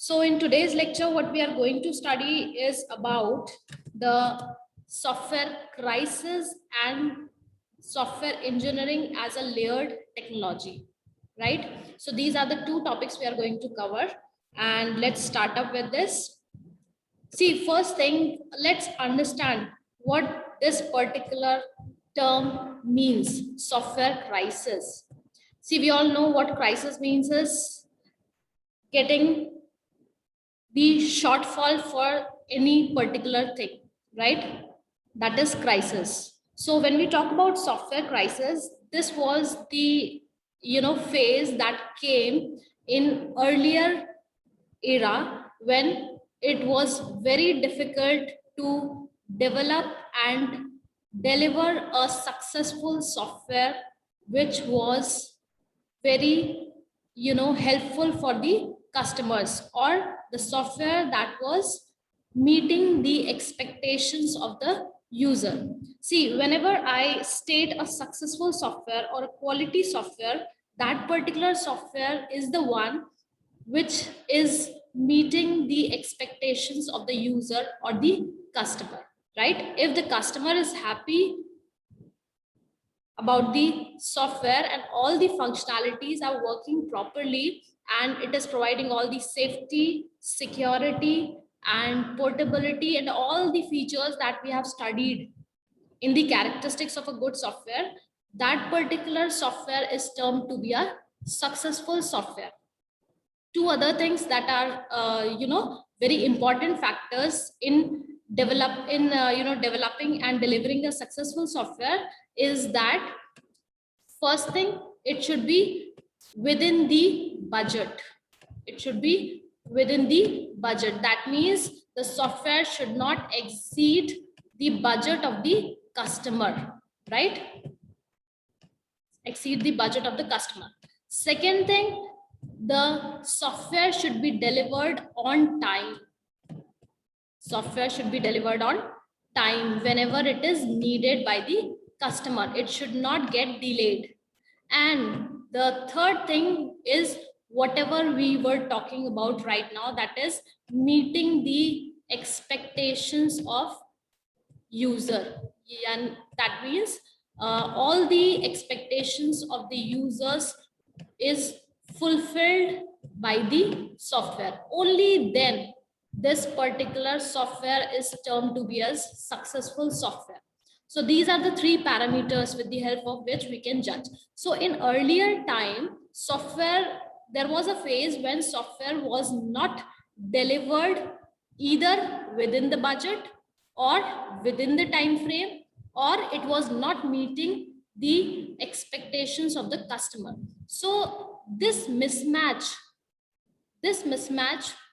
So in today's lecture, what we are going to study is about the software crisis and software engineering as a layered technology, right? So these are the two topics we are going to cover, and let's start up with this. See, first thing, let's understand what this particular term means, software crisis. See, we all know what crisis means is getting the shortfall for any particular thing, right? That is crisis. So when we talk about software crisis, this was the phase that came in earlier era when it was very difficult to develop and deliver a successful software which was very helpful for the customers, or the software that was meeting the expectations of the user. See, whenever I state a successful software or a quality software, that particular software is the one which is meeting the expectations of the user or the customer, right? If the customer is happy about the software and all the functionalities are working properly and it is providing all the safety, security and portability and all the features that we have studied in the characteristics of a good software, that particular software is termed to be a successful software. Two other things that are very important factors in developing and delivering a successful software is that, first thing, it should be within the budget. It should be within the budget. That means the software should not exceed the budget of the customer, right? Exceed the budget of the customer. Second thing, the software should be delivered on time. Software should be delivered on time whenever it is needed by the customer. It should not get delayed. And the third thing is whatever we were talking about right now, that is meeting the expectations of user. And that means all the expectations of the users is fulfilled by the software. Only then this particular software is termed to be as successful software. So these are the three parameters with the help of which we can judge. So in earlier time, software, there was a phase when software was not delivered either within the budget or within the time frame, or it was not meeting the expectations of the customer. So this mismatch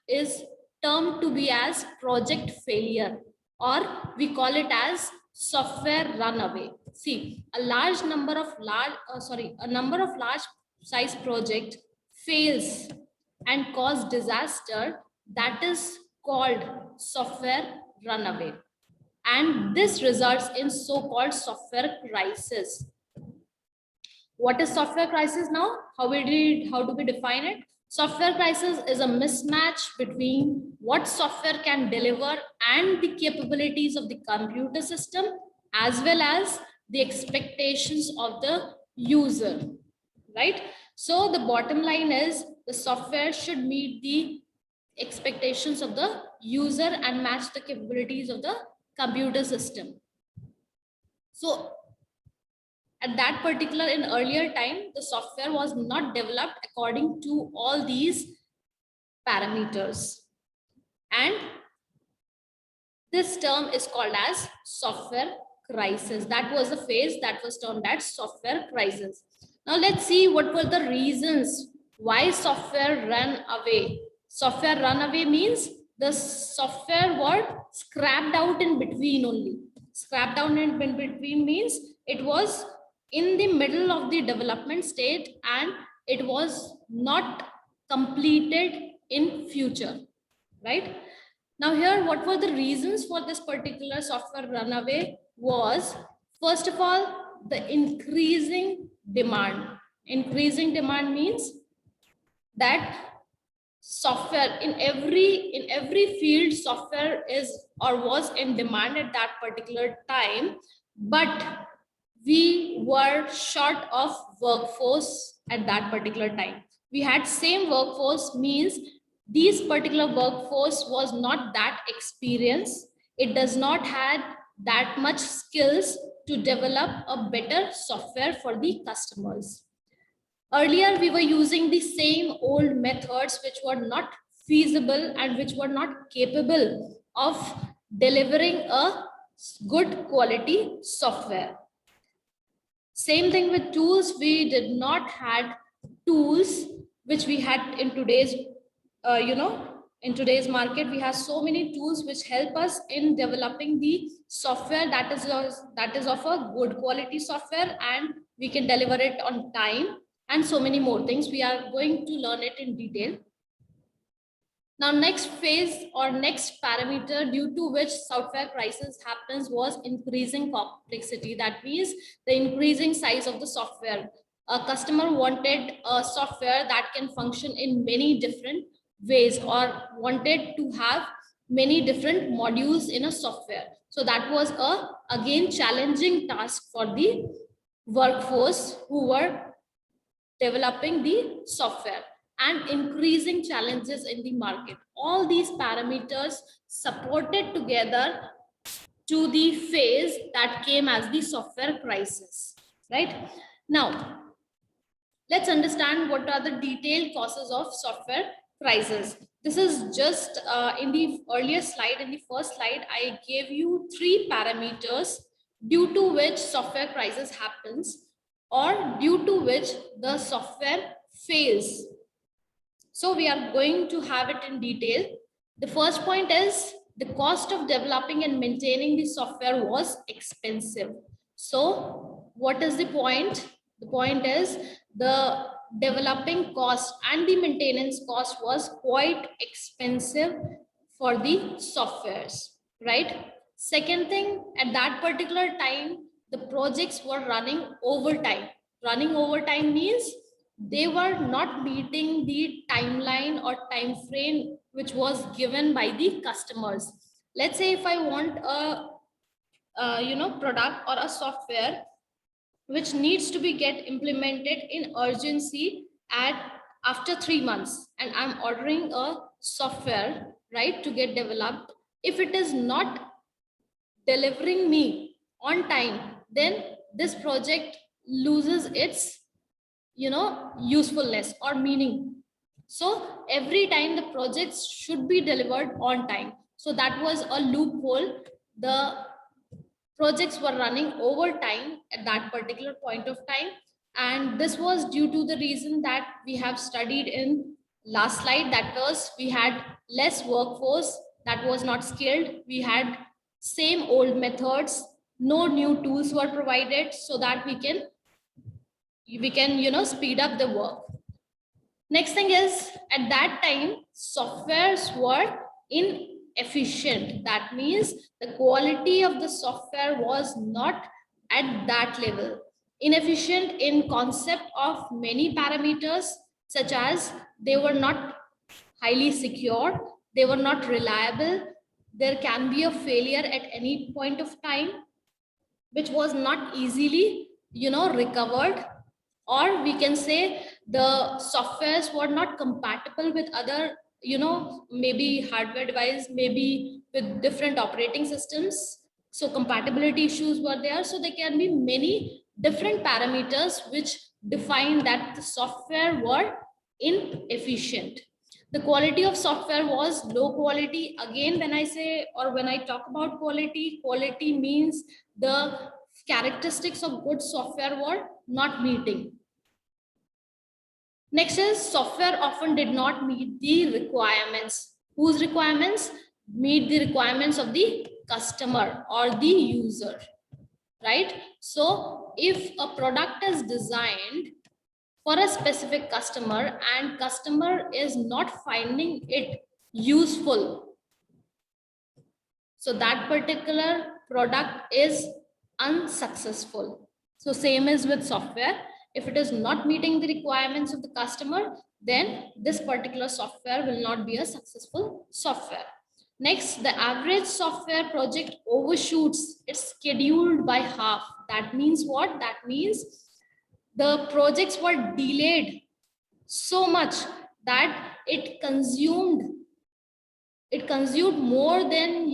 is termed to be as project failure, or we call it as software runaway. See, a number of large size project fails and cause disaster, that is called software runaway, and this results in so-called software crisis. What is software crisis now? How do we define it? Software crisis is a mismatch between what software can deliver and the capabilities of the computer system, as well as the expectations of the user, right? So the bottom line is the software should meet the expectations of the user and match the capabilities of the computer system. So at that particular, in earlier time, the software was not developed according to all these parameters, and this term is called as software crisis. That was the phase that was termed as software crisis. Now let's see what were the reasons why software ran away. Software run away means the software were scrapped out in between only. Scrapped out in between means it was in the middle of the development state and it was not completed in future, right? Now here, what were the reasons for this particular software runaway was, first of all, the increasing demand. Increasing demand means that software in every field, software is or was in demand at that particular time, but we were short of workforce at that particular time. We had same workforce, means these particular workforce was not that experienced. It does not had that much skills to develop a better software for the customers. Earlier, we were using the same old methods which were not feasible and which were not capable of delivering a good quality software. Same thing with tools. We did not had tools which we had in today's, in today's market. We have so many tools which help us in developing the software that is of a good quality software, and we can deliver it on time, and so many more things. We are going to learn it in detail. Now, next phase or next parameter due to which software crisis happens was increasing complexity. That means the increasing size of the software. A customer wanted a software that can function in many different ways, or wanted to have many different modules in a software. So that was again challenging task for the workforce who were developing the software, and increasing challenges in the market. All these parameters supported together to the phase that came as the software crisis, right? Now, let's understand what are the detailed causes of software crisis. This is just in the earlier slide, in the first slide, I gave you 3 parameters due to which software crisis happens, or due to which the software fails. So we are going to have it in detail. The first point is the cost of developing and maintaining the software was expensive. So what is the point? The point is the developing cost and the maintenance cost was quite expensive for the softwares, right? Second thing, at that particular time, the projects were running overtime. Running overtime means they were not meeting the timeline or time frame which was given by the customers. Let's say if I want a product or a software which needs to be get implemented in urgency at after 3 months, and I'm ordering a software, right, to get developed. If it is not delivering me on time, then this project loses its usefulness or meaning. So every time the projects should be delivered on time. So that was a loophole. The projects were running over time at that particular point of time, and this was due to the reason that we have studied in last slide. That was, we had less workforce that was not skilled. We had same old methods. No new tools were provided so that we can speed up the work. Next thing is, at that time softwares were inefficient. That means the quality of the software was not at that level. Inefficient in concept of many parameters, such as they were not highly secure, they were not reliable, there can be a failure at any point of time which was not easily recovered, or we can say the softwares were not compatible with other maybe hardware device, maybe with different operating systems. So compatibility issues were there. So there can be many different parameters which define that the software were inefficient. The quality of software was low quality. Again, when I say, or when I talk about quality, quality means the characteristics of good software were not meeting. Next is, software often did not meet the requirements. Whose requirements? Meet the requirements of the customer or the user, right? So if a product is designed for a specific customer and customer is not finding it useful, so that particular product is unsuccessful. So same is with software. If it is not meeting the requirements of the customer, then this particular software will not be a successful software. Next, the average software project overshoots its scheduled by half. That means what? That means the projects were delayed so much that it consumed more than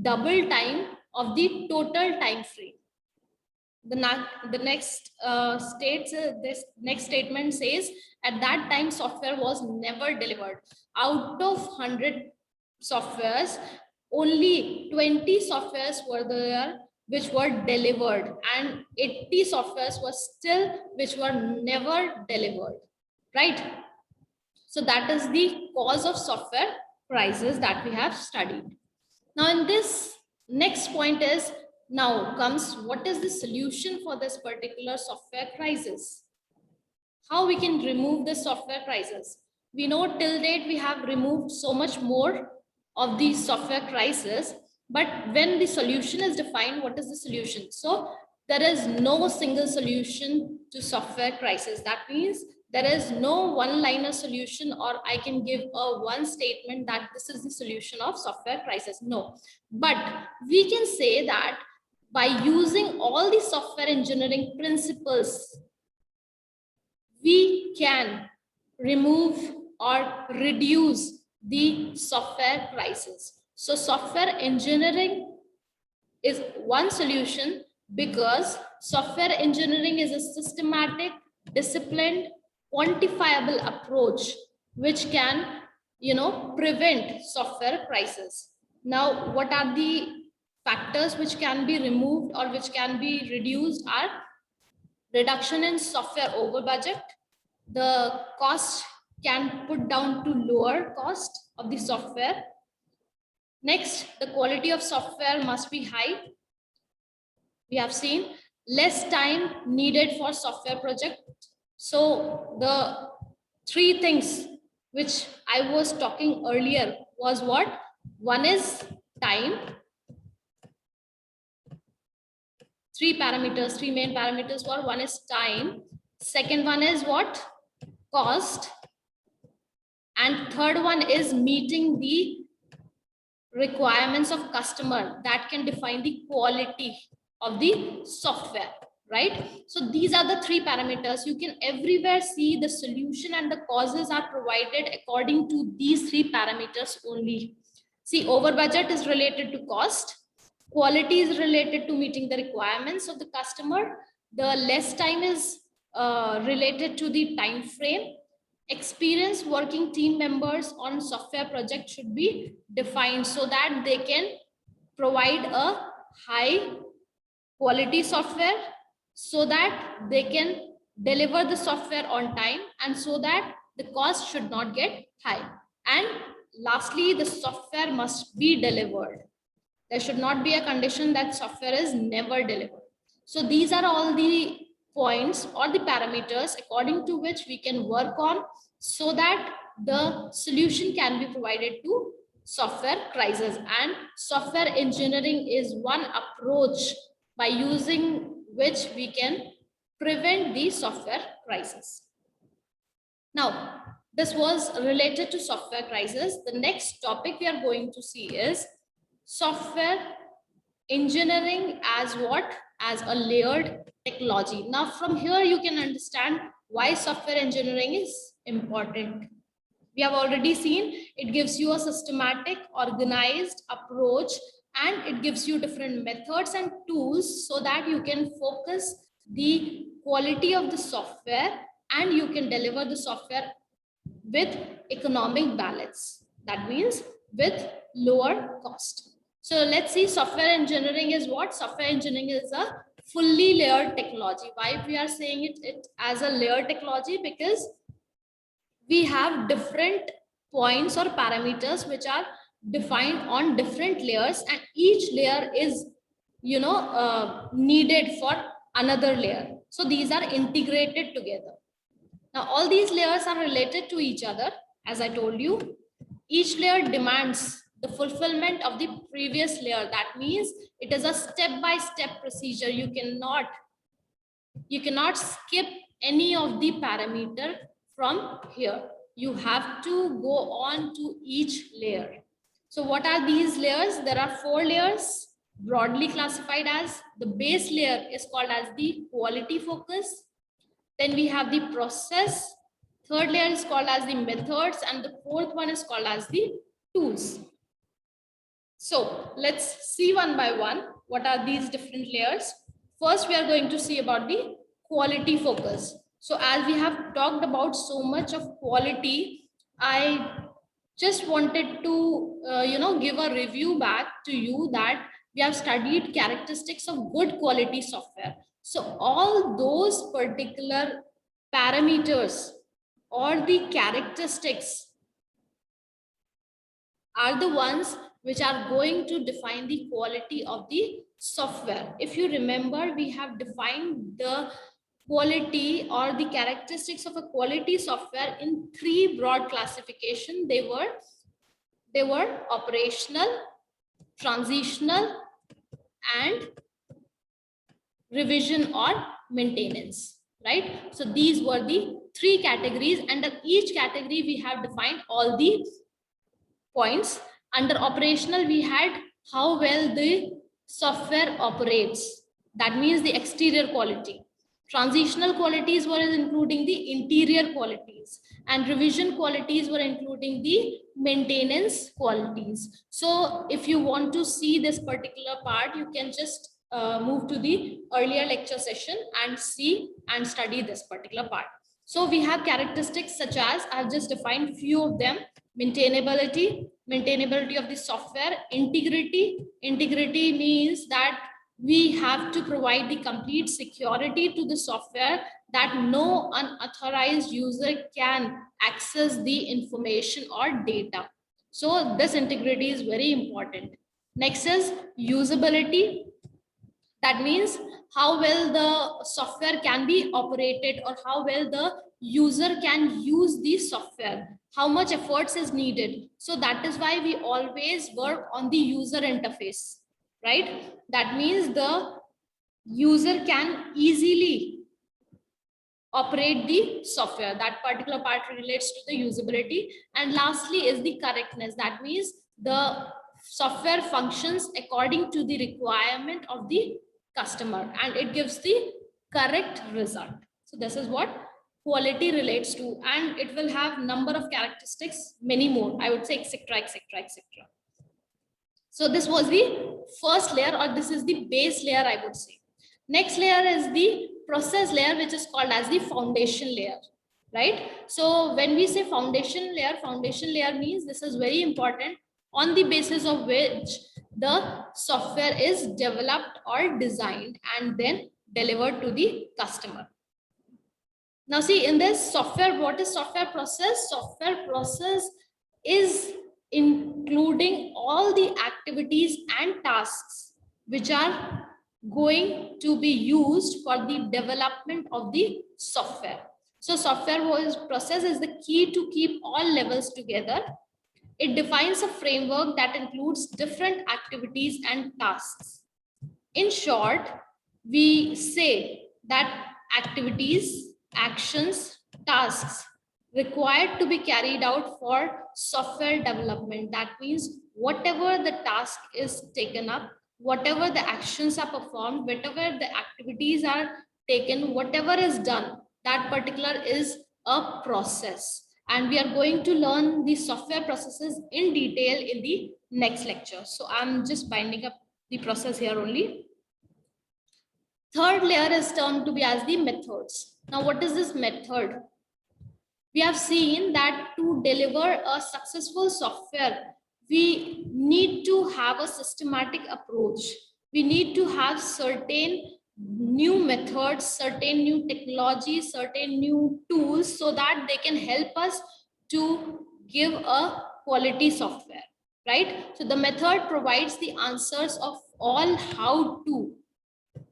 double time of the total time frame. The next this next statement says, at that time software was never delivered. Out of 100 softwares, only 20 softwares were there which were delivered, and 80 softwares were still which were never delivered, right? So that is the cause of software crisis that we have studied. Now in this next point is, now comes what is the solution for this particular software crisis? How we can remove the software crisis? We know till date we have removed so much more of the software crisis, but when the solution is defined, what is the solution? So there is no single solution to software crisis. That means there is no one-liner solution, or I can give a one statement that this is the solution of software crisis. No, but we can say that by using all the software engineering principles, we can remove or reduce the software crisis. So software engineering is one solution, because software engineering is a systematic, disciplined, quantifiable approach which can prevent software crisis. Now what are the factors which can be removed or which can be reduced are reduction in software over budget. The cost can put down to lower cost of the software. Next, the quality of software must be high. We have seen less time needed for software project. So the three things which I was talking earlier was what? One is time. Three main parameters were, one is time. Second one is what? Cost. And third one is meeting the requirements of customer that can define the quality of the software, right? So these are the three parameters. You can everywhere see the solution and the causes are provided according to these three parameters only. See, over budget is related to cost, quality is related to meeting the requirements of the customer, the less time is related to the time frame. Experienced working team members on software project should be defined so that they can provide a high quality software, so that they can deliver the software on time, and so that the cost should not get high. And lastly, the software must be delivered. There should not be a condition that software is never delivered. So these are all the points or the parameters according to which we can work on, so that the solution can be provided to software crisis. And software engineering is one approach by using which we can prevent the software crisis. Now, this was related to software crisis. The next topic we are going to see is software engineering as what? As a layered technology. Now from here you can understand why software engineering is important. We have already seen it gives you a systematic, organized approach, and it gives you different methods and tools so that you can focus the quality of the software and you can deliver the software with economic balance. That means with lower cost. So let's see, software engineering is what? Software engineering is a fully layered technology. Why we are saying it as a layered technology? Because we have different points or parameters which are defined on different layers, and each layer is needed for another layer. So these are integrated together. Now all these layers are related to each other. As I told you, each layer demands the fulfillment of the previous layer. That means it is a step-by-step procedure. You cannot skip any of the parameter from here. You have to go on to each layer. So what are these layers? There are 4 layers broadly classified as. The base layer is called as the quality focus. Then we have the process. Third layer is called as the methods, and the fourth one is called as the tools. So let's see one by one what are these different layers. First, we are going to see about the quality focus. So as we have talked about so much of quality, I just wanted to give a review back to you that we have studied characteristics of good quality software. So all those particular parameters or the characteristics are the ones which are going to define the quality of the software. If you remember, we have defined the quality or the characteristics of a quality software in 3 broad classification. They were operational, transitional, and revision or maintenance, right? So these were the 3 categories. Under each category, we have defined all the points. Under operational, we had how well the software operates. That means the exterior quality. Transitional qualities were including the interior qualities, and revision qualities were including the maintenance qualities. So if you want to see this particular part, you can just move to the earlier lecture session and see and study this particular part. So we have characteristics such as, I've just defined few of them: maintainability of the software; integrity means that we have to provide the complete security to the software, that no unauthorized user can access the information or data. So this integrity is very important. Next is usability. That means how well the software can be operated, or how well the user can use the software, how much efforts is needed. So that is why we always work on the user interface, right? That means the user can easily operate the software. That particular part relates to the usability. And lastly is the correctness. That means the software functions according to the requirement of the customer and it gives the correct result. So this is what quality relates to, and it will have number of characteristics, many more, I would say, etc., etc., etc. So this was the first layer, or this is the base layer, I would say. Next layer is the process layer, which is called as the foundation layer, right? So when we say foundation layer means this is very important, on the basis of which the software is developed or designed and then delivered to the customer. Now see, in this software, what is software process? Software process is including all the activities and tasks which are going to be used for the development of the software. So software process is the key to keep all levels together. It defines a framework that includes different activities and tasks. In short, we say that activities, actions, tasks required to be carried out for software development. That means whatever the task is taken up, whatever the actions are performed, whatever the activities are taken, whatever is done, that particular is a process. And we are going to learn the software processes in detail in the next lecture. So I'm just binding up the process here only. Third layer is termed to be as the methods. Now, what is this method? We have seen that to deliver a successful software, we need to have a systematic approach. We need to have certain new methods, certain new technologies, certain new tools, so that they can help us to give a quality software, right? So the method provides the answers of all how to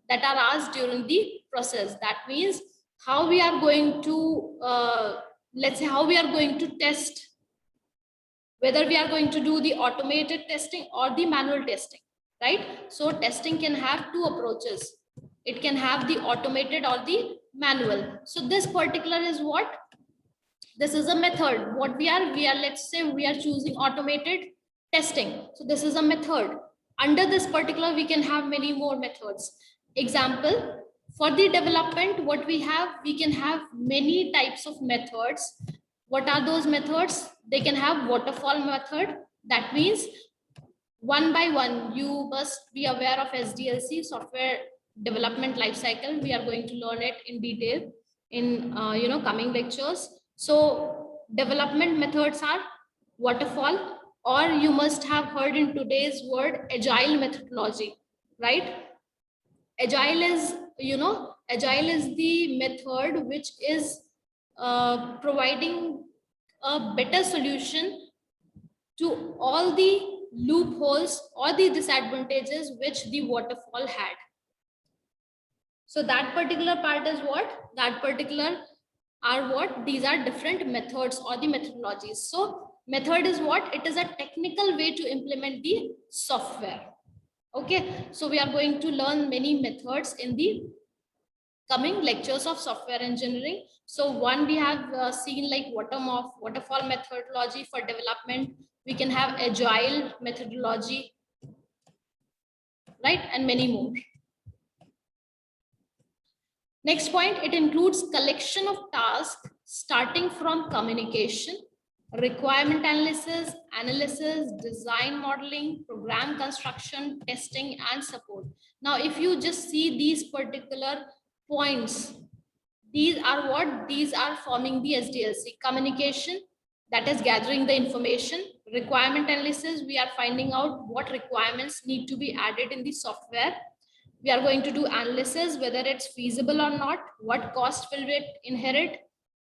that are asked during the process. That means how we are going to, let's say, how we are going to test, whether we are going to do the automated testing or the manual testing, right? So testing can have 2 approaches. It can have the automated or the manual. So this particular is what? This is a method. What we are, let's say we are choosing automated testing. So this is a method. Under this particular, we can have many more methods. Example, for the development, what we can have many types of methods. What are those methods? They can have waterfall method. That means one by one, you must be aware of SDLC, software development lifecycle. We are going to learn it in detail in coming lectures. So development methods are waterfall, or you must have heard in today's word agile methodology, right? Agile is the method which is providing a better solution to all the loopholes or the disadvantages which the waterfall had. So that particular part is what? That particular are what? These are different methods or the methodologies. So method is what? It is a technical way to implement the software. Okay, so we are going to learn many methods in the coming lectures of software engineering. So one, we have seen like waterfall methodology for development. We can have agile methodology, right? And many more. Next point, it includes collection of tasks starting from communication, requirement analysis, design modeling, program construction, testing, and support. Now, if you just see these particular points, these are what? These are forming the SDLC. Communication, that is gathering the information. Requirement analysis, we are finding out what requirements need to be added in the software. We are going to do analysis, whether it's feasible or not, what cost will it inherit,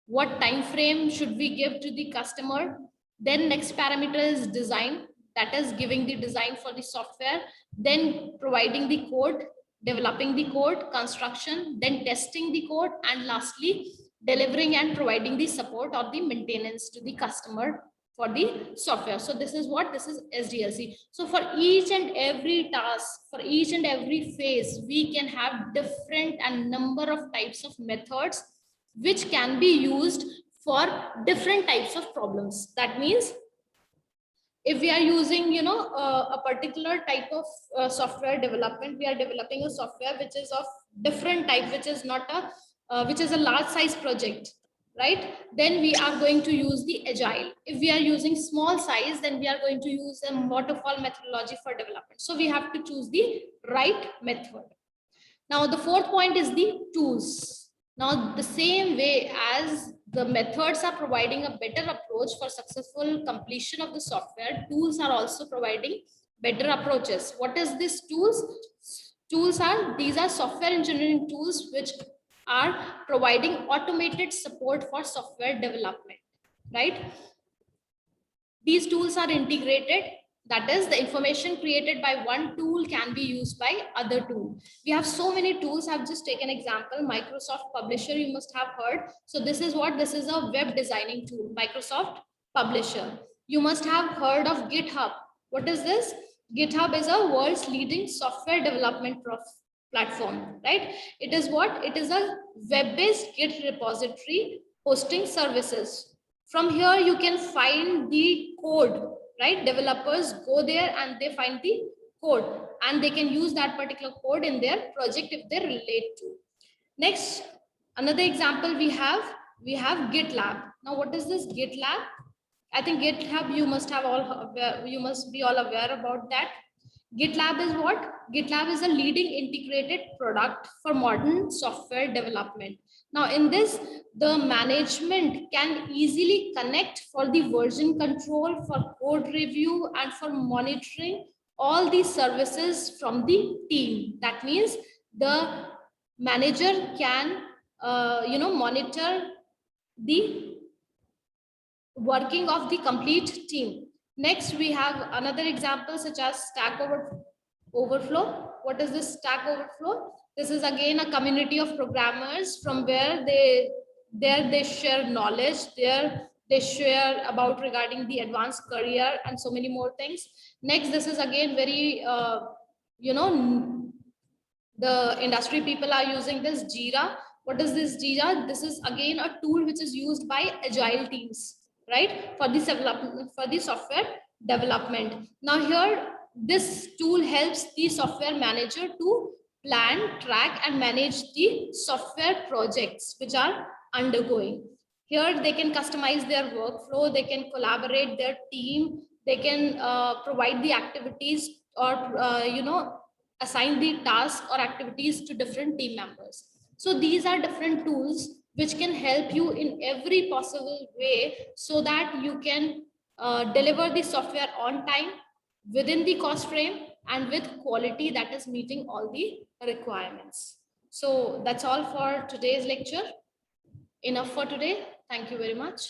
what time frame should we give to the customer. Then next parameter is design, that is giving the design for the software, then providing the code, developing the code, construction, then testing the code, and lastly delivering and providing the support or the maintenance to the customer for the software. So this is what? This is SDLC. So for each and every task, for each and every phase, we can have different and number of types of methods which can be used for different types of problems. That means if we are using a particular type of software development, we are developing a software which is of different type, which is not a which is a large size project, right? Then we are going to use the agile. If we are using small size, then we are going to use a waterfall methodology for development. So we have to choose the right method. Now the fourth point is the tools. Now the same way as the methods are providing a better approach for successful completion of the software, tools are also providing better approaches. What is this tools? These are software engineering tools which are providing automated support for software development, right? These tools are integrated. That is, the information created by one tool can be used by other tool. We have so many tools. I've just taken example, Microsoft Publisher, you must have heard. So this is what? This is a web designing tool, Microsoft Publisher. You must have heard of GitHub. What is this? GitHub is a world's leading software development platform, right? It is what? It is a web-based Git repository hosting services. From here, you can find the code, right? Developers go there and they find the code and they can use that particular code in their project if they relate to. Next, another example we have GitLab. Now, what is this GitLab? I think GitHub, you must be all aware about that. GitLab is what? GitLab is a leading integrated product for modern software development. Now in this, the management can easily connect for the version control, for code review, and for monitoring all these services from the team. That means the manager can monitor the working of the complete team. Next, we have another example such as Stack Overflow. What is this Stack Overflow? This is again a community of programmers from where they share knowledge, they share about regarding the advanced career and so many more things. Next, this is again very, the industry people are using this Jira. What is this, Jija? This is again a tool which is used by agile teams, right? For this development, for the software development. Now here, this tool helps the software manager to plan, track, and manage the software projects which are undergoing. Here they can customize their workflow, they can collaborate their team, they can provide the activities or assign the task or activities to different team members. So these are different tools which can help you in every possible way so that you can deliver the software on time, within the cost frame, and with quality that is meeting all the requirements. So that's all for today's lecture. Enough for today. Thank you very much.